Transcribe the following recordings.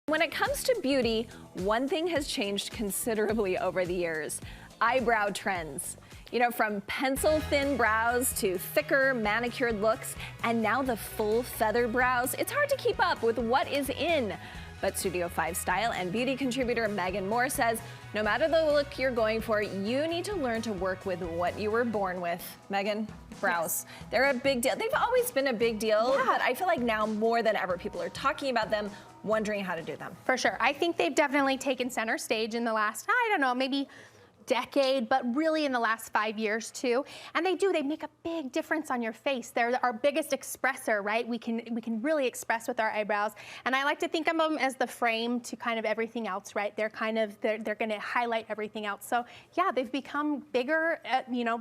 When it comes to beauty, one thing has changed considerably over the years: eyebrow trends. You know, from pencil-thin brows to thicker manicured looks, and now the full feather brows. It's hard to keep up with what is in. But Studio 5 style and beauty contributor Megan Moore says, no matter the look you're going for, you need to learn to work with what you were born with. Megan, brows. Yes. They're a big deal. They've always been a big deal, but I feel like now more than ever people are talking about them, wondering how to do them. For sure. I think they've definitely taken center stage in the last, I don't know, maybe decade, but really in the last 5 years too. And they make a big difference on your face. They're our biggest expressor, right? We can really express with our eyebrows. And I like to think of them as the frame to kind of everything else, right? They're going to highlight everything else. So yeah, they've become bigger,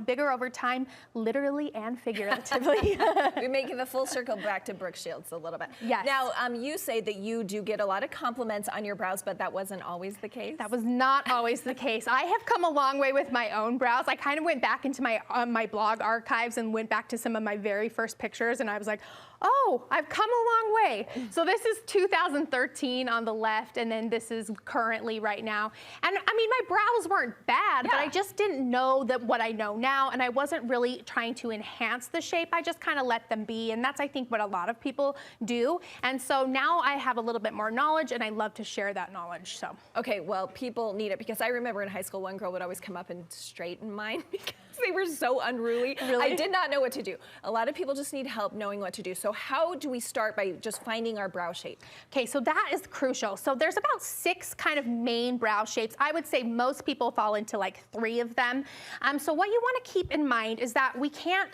bigger over time, literally and figuratively. We're making the full circle back to Brooke Shields a little bit. Yes. Now, you say that you do get a lot of compliments on your brows, but that wasn't always the case? That was not always the case. I have come a long way with my own brows. I kind of went back into my blog archives and went back to some of my very first pictures, and I was like, oh, I've come a long way. So this is 2013 on the left, and then this is currently right now. And I mean, my brows weren't bad, but I just didn't know what I know now, and I wasn't really trying to enhance the shape. I just kind of let them be, and that's, I think, what a lot of people do. And so now I have a little bit more knowledge, and I love to share that knowledge. So okay, well, people need it, because I remember in high school, one girl would always come up and straighten mine because they were so unruly. Really? I did not know what to do. A lot of people just need help knowing what to do. So how do we start by just finding our brow shape? Okay, so that is crucial. So there's about 6 kind of main brow shapes. I would say most people fall into like 3 of them. So what you want to keep in mind is that we can't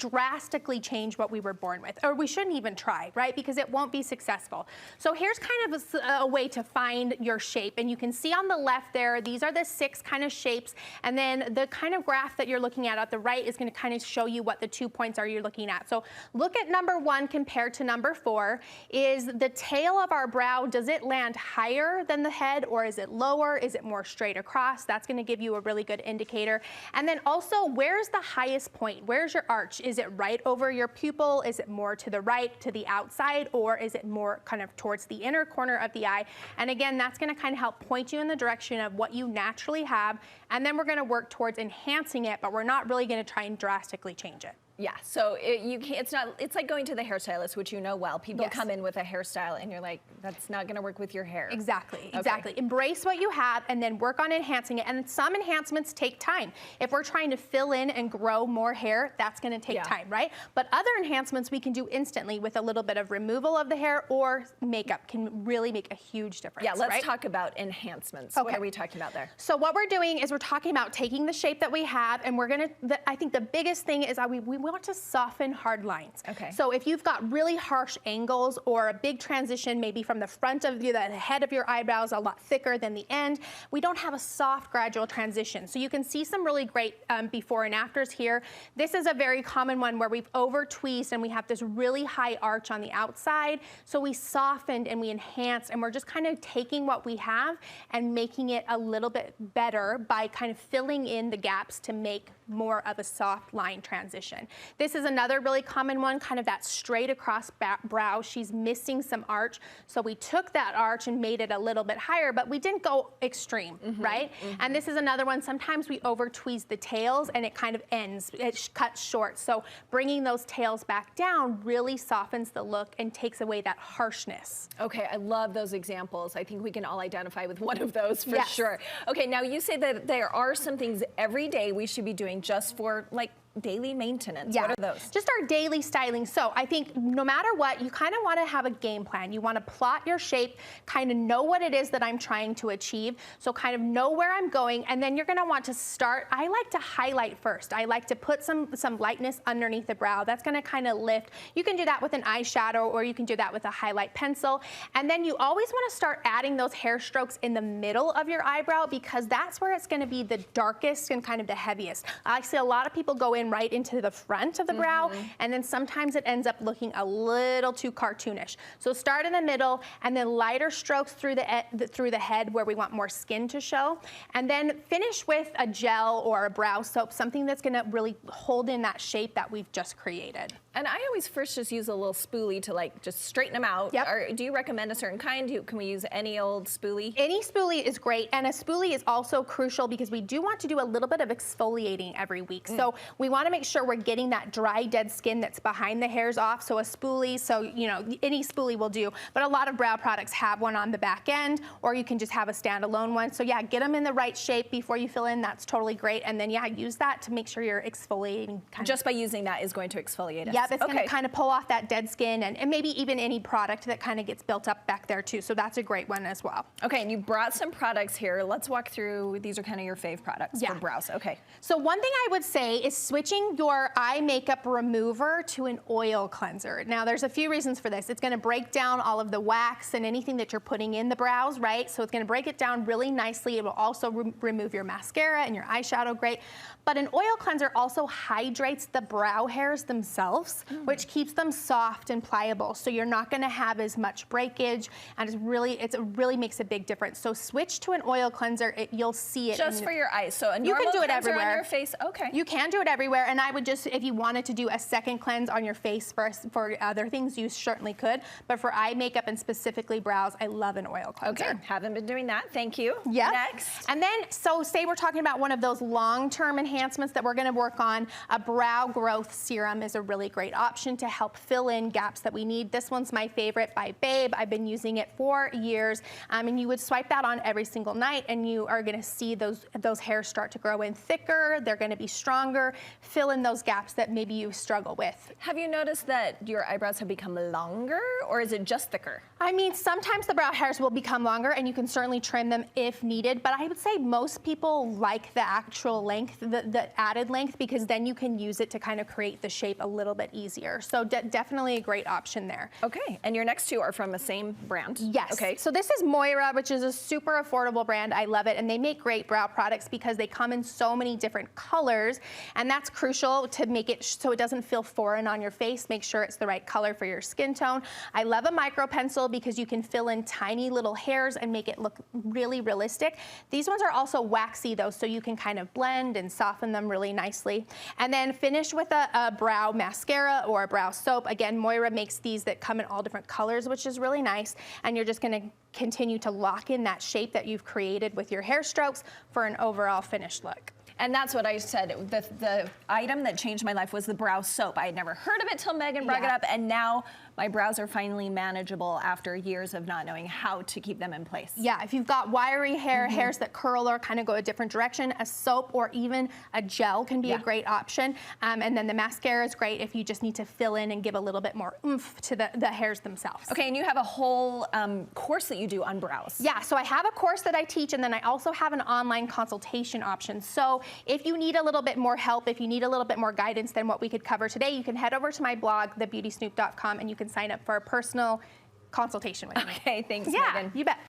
drastically change what we were born with, or we shouldn't even try, right? Because it won't be successful. So here's kind of a way to find your shape, and you can see on the left there, these are the 6 kind of shapes, and then the kind of graph that you're looking at the right is going to kind of show you what the 2 points are you're looking at. So look at number 1 compared to number 4. Is the tail of our brow, does it land higher than the head, or is it lower? Is it more straight across? That's going to give you a really good indicator. And then also, where's the highest point? Where's your arch? Is it right over your pupil? Is it more to the right, to the outside, or is it more kind of towards the inner corner of the eye? And again, that's going to kind of help point you in the direction of what you naturally have, and then we're going to work towards enhancing it, but we're not really going to try and drastically change it. Yeah, so it's like going to the hairstylist, which you know well. People come in with a hairstyle and you're like, that's not gonna work with your hair. Exactly, exactly. Embrace what you have and then work on enhancing it. And some enhancements take time. If we're trying to fill in and grow more hair, that's gonna take time, right? But other enhancements we can do instantly with a little bit of removal of the hair, or makeup can really make a huge difference. Yeah, let's talk about enhancements. Okay. What are we talking about there? So what we're doing is we're talking about taking the shape that we have, and we're gonna, I think the biggest thing is we want to soften hard lines. Okay. So if you've got really harsh angles or a big transition, maybe from the front of the head of your eyebrows a lot thicker than the end, we don't have a soft gradual transition. So you can see some really great before and afters here. This is a very common one where we've over tweezed and we have this really high arch on the outside. So we softened and we enhanced, and we're just kind of taking what we have and making it a little bit better by kind of filling in the gaps to make more of a soft line transition. This is another really common one, kind of that straight across brow. She's missing some arch. So we took that arch and made it a little bit higher, but we didn't go extreme, right? And this is another one. Sometimes we over tweeze the tails and it kind of ends, it cuts short. So bringing those tails back down really softens the look and takes away that harshness. Okay, I love those examples. I think we can all identify with one of those for sure. Okay, now you say that there are some things every day we should be doing just for like daily maintenance. What are those? Just our daily styling. So I think no matter what, you kind of want to have a game plan. You want to plot your shape, kind of know what it is that I'm trying to achieve. So kind of know where I'm going, and then you're going to want to start. I like to highlight first. I like to put some lightness underneath the brow. That's going to kind of lift. You can do that with an eyeshadow, or you can do that with a highlight pencil. And then you always want to start adding those hair strokes in the middle of your eyebrow, because that's where it's going to be the darkest and kind of the heaviest. I see a lot of people go in in right into the front of the brow, and then sometimes it ends up looking a little too cartoonish. So start in the middle, and then lighter strokes through the head where we want more skin to show, and then finish with a gel or a brow soap, something that's gonna really hold in that shape that we've just created. And I always first just use a little spoolie to like just straighten them out. Yep. Or do you recommend a certain kind? Can we use any old spoolie? Any spoolie is great, and a spoolie is also crucial because we do want to do a little bit of exfoliating every week. So we want to make sure we're getting that dry, dead skin that's behind the hairs off. So a spoolie, so you know, any spoolie will do, but a lot of brow products have one on the back end, or you can just have a standalone one. So yeah, get them in the right shape before you fill in. That's totally great. And then yeah, use that to make sure you're exfoliating. Just by using that is going to exfoliate us. Yep, it's going to kind of pull off that dead skin and maybe even any product that kind of gets built up back there too. So that's a great one as well. Okay, and you brought some products here. Let's walk through. These are kind of your fave products for brows. Okay. So one thing I would say is switching your eye makeup remover to an oil cleanser. Now there's a few reasons for this. It's going to break down all of the wax and anything that you're putting in the brows, right? So it's going to break it down really nicely. It will also remove your mascara and your eyeshadow great. But an oil cleanser also hydrates the brow hairs themselves, which keeps them soft and pliable. So you're not going to have as much breakage, and it really makes a big difference. So switch to an oil cleanser. You'll see it. Just for your eyes. So a you normal can do it cleanser everywhere on your face. Okay. You can do it everywhere, and I would just, if you wanted to do a second cleanse on your face for other things, you certainly could. But for eye makeup and specifically brows, I love an oil cleanser. Okay. Haven't been doing that. Thank you. Yeah. Next. And then, so say we're talking about one of those long-term enhancements that we're going to work on. A brow growth serum is a really great option to help fill in gaps that we need. This one's my favorite by Babe. I've been using it for years, and you would swipe that on every single night, and you are going to see those hairs start to grow in thicker. They're going to be stronger, fill in those gaps that maybe you struggle with. Have you noticed that your eyebrows have become longer, or is it just thicker? I mean, sometimes the brow hairs will become longer, and you can certainly trim them if needed, but I would say most people like the actual length, the added length, because then you can use it to kind of create the shape a little bit easier. So definitely a great option there. Okay, and your next two are from the same brand? Yes. Okay. So this is Moira, which is a super affordable brand. I love it, and they make great brow products because they come in so many different colors, and that's crucial to make it so it doesn't feel foreign on your face. Make sure it's the right color for your skin tone. I love a micro pencil because you can fill in tiny little hairs and make it look really realistic. These ones are also waxy though, so you can kind of blend and soften them really nicely. And then finish with a brow mascara or a brow soap. Again, Moira makes these that come in all different colors, which is really nice. And you're just gonna continue to lock in that shape that you've created with your hair strokes for an overall finished look. And that's what I said. The item that changed my life was the brow soap. I had never heard of it till Megan brought it up, and now my brows are finally manageable after years of not knowing how to keep them in place. Yeah, if you've got wiry hair, hairs that curl or kind of go a different direction, a soap or even a gel can be a great option. And then the mascara is great if you just need to fill in and give a little bit more oomph to the hairs themselves. Okay, and you have a whole course that you do on brows. Yeah, so I have a course that I teach, and then I also have an online consultation option. So if you need a little bit more help, if you need a little bit more guidance than what we could cover today, you can head over to my blog, thebeautysnoop.com, and you can sign up for a personal consultation with me. Okay, thanks, Yeah, Megan. you bet.